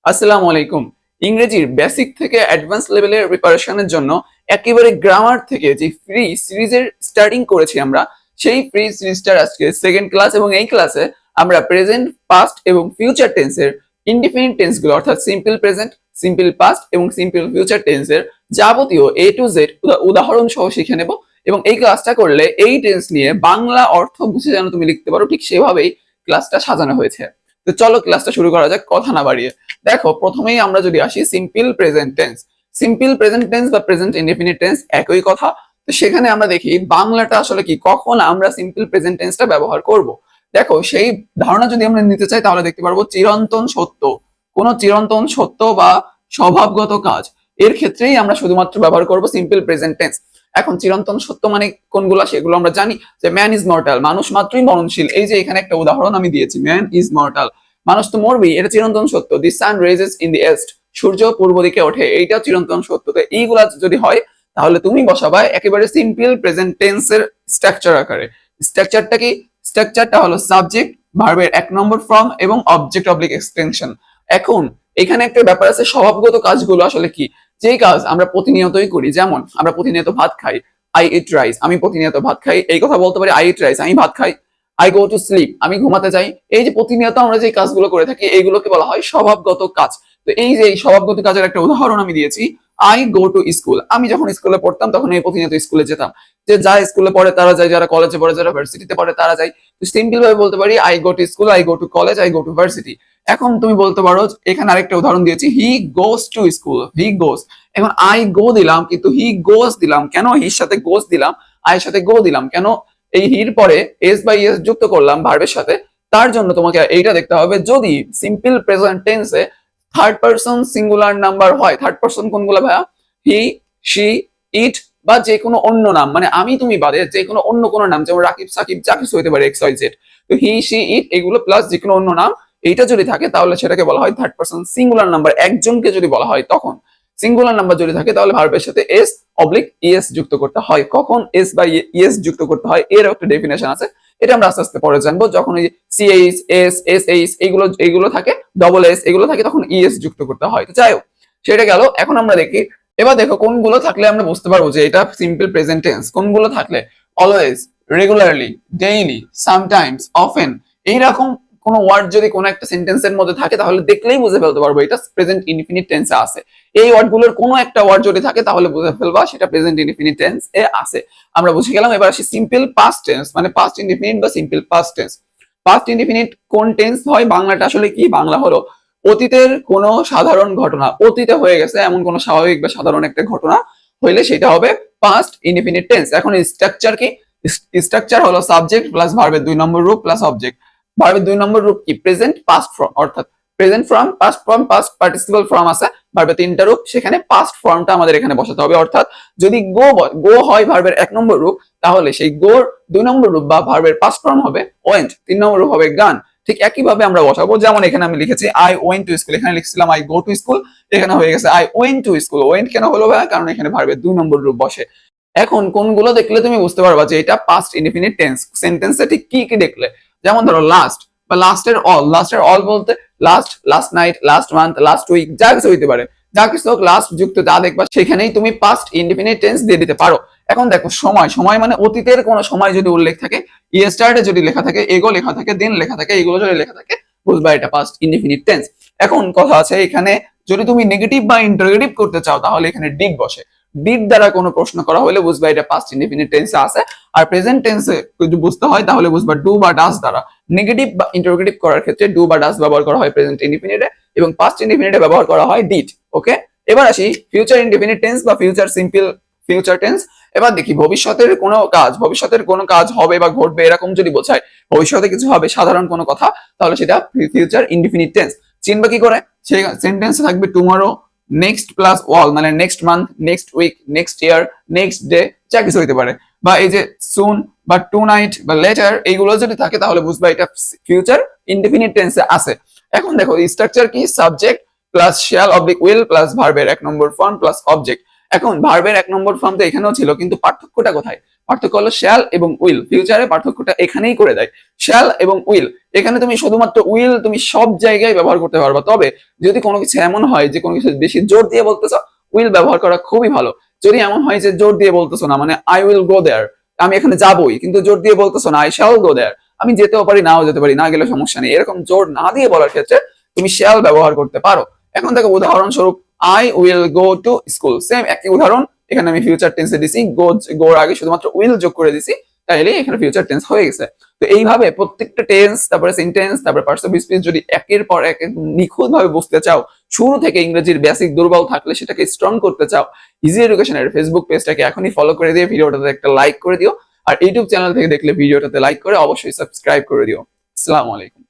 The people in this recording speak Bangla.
আসসালামু আলাইকুম। ইংরেজির বেসিক থেকে অ্যাডভান্স লেভেলের প্রিপারেশনের জন্য একেবারে গ্রামার থেকে যে ফ্রি সিরিজের স্টার্টিং করেছি আমরা, সেই ফ্রি সিরিজটার আজকে সেকেন্ড ক্লাস এবং এই ক্লাসে আমরা প্রেজেন্ট, পাস্ট এবং ফিউচার টেন্সের ইনডিফিনিট টেন্সগুলো অর্থাৎ সিম্পল প্রেজেন্ট, সিম্পল পাস্ট এবং সিম্পল ফিউচার টেন্সের যাবতীয় এ টু জেড উদাহরণ সহ শিখে নেব। এবং এই ক্লাসটা করলে এই টেন্স নিয়ে বাংলা অর্থ বুঝে যেন তুমি লিখতে পারো, ঠিক সেভাবেই ক্লাসটা সাজানো হয়েছে। তো চলো ক্লাসটা শুরু করা যাক কথা না বাড়িয়ে। দেখো, প্রথমেই আমরা যদি আসি simple present tense. Simple present tense বা প্রেজেন্ট ইনডিফিনিট টেন্স একই কথা। তো সেখানে আমরা দেখি বাংলাটা আসলে কি, কখন আমরা সিম্পল প্রেজেন্ট টেন্সটা ব্যবহার করব। দেখো, সেই ধারণা যদি আমরা নিতে চাই তাহলে দেখতে পারবো চিরন্তন সত্য, কোন চিরন্তন সত্য বা স্বভাবগত কাজ, এর ক্ষেত্রেই আমরা শুধুমাত্র ব্যবহার করব সিম্পল প্রেজেন্ট টেন্স। এখন চিরন্তন সত্য মানে কোনগুলো সেগুলো আমরা জানি, যে ম্যান ইজ মর্টাল, মানুষ মাত্রই মরণশীল। এই যে এখানে একটা উদাহরণ আমি দিয়েছি, ম্যান ইজ মর্টাল, মানুষ তো মরবেই, এটা চিরন্তন সত্য। দি সান রেজেস ইন দি ইস্ট, সূর্য পূর্ব দিকে ওঠে, এইটা চিরন্তন সত্য। তো এইগুলা যদি হয় তাহলে তুমি বসাবা একেবারে সিম্পল প্রেজেন্ট টেন্সের স্ট্রাকচার আকারে। স্ট্রাকচারটা কি? স্ট্রাকচারটা হলো সাবজেক্ট, ভার্বের এক নম্বর ফর্ম এবং অবজেক্ট অবলিক এক্সটেনশন। এখন এখানে একটা ব্যাপার আছে, স্বভাবগত কাজগুলো আসলে কি, যেই কাজ আমরা প্রতিনিয়তই করি। যেমন আমরা প্রতিনিয়ত ভাত খাই, আই ইট রাইস, আমি প্রতিনিয়ত ভাত খাই, এই কথা বলতে পারি আই ইট রাইস, আমি ভাত খাই। আই গো টু স্লিপ, আমি ঘুমাতে যাই। এই যে প্রতিনিয়ত আমরা যে কাজগুলো করে থাকি এইগুলোকে বলা হয় স্বভাবগত কাজ। তো এই যে এই স্বভাবগত কাজের একটা উদাহরণ আমি দিয়েছি, আই গো টু স্কুল, আমি যখন স্কুলে পড়তাম তখন এই প্রতিনিয়ত স্কুলে যেতাম। যে যা স্কুলে পড়ে তারা যায়, যারা কলেজে পড়ে, যারা ভার্সিটিতে পড়ে তারা যায়। তো সিম্পল ভাবে বলতে পারি I go to school, I go to college, I go to varsity. এখন তুমি বলতে পারো, এখানে আরেকটা উদাহরণ দিয়েছি, হি গোস টু স্কুল, হি গোস। এখন আই গো দিলাম কিন্তু হি গোস দিলাম কেন? হির সাথে গোস দিলাম, আয়ের সাথে গো দিলাম কেন? এই হির পরে এস বাই এস যুক্ত করলাম ভার্বের সাথে। তার জন্য তোমাকে এইটা দেখতে হবে, যদি সিম্পল প্রেজেন্ট টেন্সে থার্ড পারসন সিঙ্গুলার নাম্বার হয়। থার্ড পারসন কোনগুলো ভাইয়া? হি, শি, ইট বা যে কোনো অন্য নাম, মানে আমি তুমি বাদে যে কোনো অন্য কোনো নাম, যেমন রাকিব, সাকিব, যা কিছু হতে পারে, এক্স ওয়াই জেড। তো হি, শি, ইট এগুলো প্লাস যে কোনো অন্য নাম, এইটা যদি থাকে তাহলে সেটাকে বলা হয় থার্ড পারসন সিঙ্গুলার নাম্বার। একজনকে যদি বলা হয় তখন। সিঙ্গুলার নাম্বার যদি থাকে তাহলে ভার্বের সাথে এস অবলিক ইএস যুক্ত করতে হয়। কখন এস বা ইএস যুক্ত করতে হয় এর একটা ডেফিনেশন আছে, এটা আমরা আস্তে আস্তে পরে জানবো। যখন এই সিএইচ, এস, এস এইচ এইগুলো থাকে, ডবল এস এগুলো থাকে, তখন ইএস যুক্ত করতে হয়। তো যাই হোক, সেটা গেল। এখন আমরা দেখি, এবার দেখো কোনগুলো থাকলে আমরা বুঝতে পারবো যে এটা সিম্পল প্রেজেন্ট টেন্স। কোনগুলো থাকলে? Always, regularly, daily, sometimes, often, এইরকম কোন ওয়ার্ড যদি কোন একটা সেন্টেন্সের মধ্যে থাকে তাহলে দেখলেই বুঝে ফেলতে পারবো এটা প্রেজেন্ট ইনডিফিনিট টেন্সে আছে। এই ওয়ার্ডগুলোর কোনো একটা ওয়ার্ড যদি থাকে তাহলে বুঝে ফেলবা সেটা প্রেজেন্ট ইনডিফিনিট টেন্স এ আছে। আমরা বুঝে গেলাম। এবার আসি সিম্পল পাস্ট টেন্স, মানে পাস্ট ইনডিফিনিট বা simple past tense. Past indefinite কোন টেন্স হয়? বাংলাটা আসলে কি? বাংলা হলো অতীতের কোন সাধারণ ঘটনা, অতীতে হয়ে গেছে এমন কোন স্বাভাবিক বা সাধারণ একটা ঘটনা হইলে সেটা হবে পাস্ট ইনডিফিনিট টেন্স। এখন স্ট্রাকচার কি? স্ট্রাকচার হলো সাবজেক্ট প্লাস ভার্বের দুই নম্বর রূপ প্লাস অবজেক্ট। ভার্বের দুই নম্বর রূপ কি? প্রেজেন্ট, পাস্ট ফর্ম, অর্থাৎ present form, past form, past participle form আছে। ভার্বের তিনটা রূপ, সেখানে পাস্ট ফর্মটা আমাদের এখানে বসাতে হবে। অর্থাৎ যদি গো হয় ভার্বের এক নম্বর রূপ, তাহলে সেই গোর দুই নম্বর রূপ বা ভার্বের পাস্ট ফর্ম হবে ওয়েন্ট, তিন নম্বর রূপ হবে গান। ঠিক একইভাবে আমরা বসাবো। যেমন এখানে আমি লিখেছি আই ওয়েন্ট টু স্কুল, এখানে লিখছিলাম আই গো টু স্কুল, এখানে হয়ে গেছে I went to school. Went কেন হলো ভাই? কারণ এখানে ভার্বের দুই নম্বর রূপ বসে। এখন কোনগুলো দেখলে তুমি বুঝতে পারবা যে এটা পাস্ট ইনডিফিনিট টেন্স? সেন্টেন্সে ঠিক কি কি দেখলে? যেমন ধরো লাস্ট বা লাস্টের অল। লাস্টের অল বলতে last, last night, last month, last week, যা কিছু হইতে পারে। যা কিছু হোক লাস্ট যুক্ত যা দেখবা সেখানেই তুমি পাস্ট ইনডিফিনিট টেন্স দিয়ে দিতে পারো। এখন দেখো সময়, সময় মানে অতীতের কোন সময় যদি উল্লেখ থাকে, ইয়েস্টারডে যদি লেখা থাকে, এগো লেখা থাকে, দেন লেখা থাকে, এগুলো যদি লেখা থাকে বুঝবা এটা পাস্ট ইনডিফিনিট টেন্স। এখন কথা আছে এখানে, যদি তুমি নেগেটিভ বা ইন্টারোগেটিভ করতে চাও তাহলে এখানে ডিড বসে। ডিড দ্বারা কোনো প্রশ্ন করা হলে বুঝবা এটা পাস্ট ইনডিফিনিট টেন্সে আছে। আর প্রেজেন্ট টেন্সে যদি বুঝতে হয় তাহলে বুঝবা ডু বা ডাস দ্বারা। নেগেটিভ বা ইন্টারোগেটিভ করার ক্ষেত্রে ডু বা ডাস ব্যবহার করা হয় প্রেজেন্ট ইনডিফিনিটে, এবং পাস্ট ইনডিফিনিটে ব্যবহার করা হয় ডিড। ওকে, এবার আসি ফিউচার ইনডিফিনিট টেন্স বা ফিউচার সিম্পল ফিউচার টেন্স। এবার দেখি ভবিষ্যতের কোনো কাজ, ভবিষ্যতের কোনো কাজ হবে বা ঘটবে এরকম যদি বোঝায়, ভবিষ্যতে কিছু হবে সাধারণ কোনো কথা, তাহলে সেটা ফিউচার ইনডিফিনিট টেন্স। চিনবা কি করে? সেই সেন্টেন্সে থাকবে টুমরো, নেক্সট প্লাস ওয়াল, মানে next month, next week, next year, next day, যা কিছু হইতে পারে। বা এই যে সুন বা টু নাইট বা লেটার, এইগুলো যদি থাকে তাহলে বুঝবা এটা ফিউচার ইনডিফিনিট টেন্সে আছে। এখন দেখো স্ট্রাকচার কি? Subject plus shall oblique will plus ভার্বের এক নম্বর ফর্ম প্লাস অবজেক্ট। এখন ভার্বের এক নম্বর ফর্ম তো এখানেও ছিল, কিন্তু পার্থক্যটা কোথায়? পার্থক্য হলো শ্যাল এবং উইল। ফিউচারে পার্থক্যটা এখানেই করে দেয়, শ্যাল এবং উইল। এখানে তুমি শুধুমাত্র উইল তুমি সব জায়গায় ব্যবহার করতে পারবা, তবে যদি কোনো কিছু এমন হয় যে কোনো কিছু বেশি জোর দিয়ে বলতেছো, উইল ব্যবহার করা খুবই ভালো। যদি এমন হয় যে জোর দিয়ে বলতেছো না, মানে আই উইল গো দেয়ার, আমি এখানে যাবোই, কিন্তু জোর দিয়ে বলতেছো না আই শ্যাল গো দেয়ার, আমি যেতেও পারি নাও যেতে পারি, না গেলে সমস্যা নেই, এরকম জোর না দিয়ে বলার ক্ষেত্রে তুমি শ্যাল ব্যবহার করতে পারো। এখন দেখো উদাহরণস্বরূপ I will go to school, same একই উদাহরণ, এখানে আমি ফিউচার টেন্সে দিছি, গোর আগে শুধুমাত্র উইল যোগ করে দিছি, তাইলে এখানে ফিউচার টেন্স হয়ে গেছে। তো এইভাবে প্রত্যেকটা টেন্স, তারপরে সেন্টেন্স, তারপরে পার্টস অফ স্পিচ যদি একের পর এক নিখুঁত ভাবে বুঝতে চাও, শুরু থেকে ইংরেজির বেসিক দুর্বল থাকলে সেটাকে স্ট্রং করতে চাও, ইজি এডুকেশনের ফেসবুক পেজটাকে এখনই ফলো করে দিয়ে ভিডিওটাতে একটা লাইক করে দিও, আর ইউটিউব চ্যানেল থেকে দেখলে ভিডিওটাতে লাইক করে অবশ্যই সাবস্ক্রাইব করে দিও। আসসালামু আলাইকুম।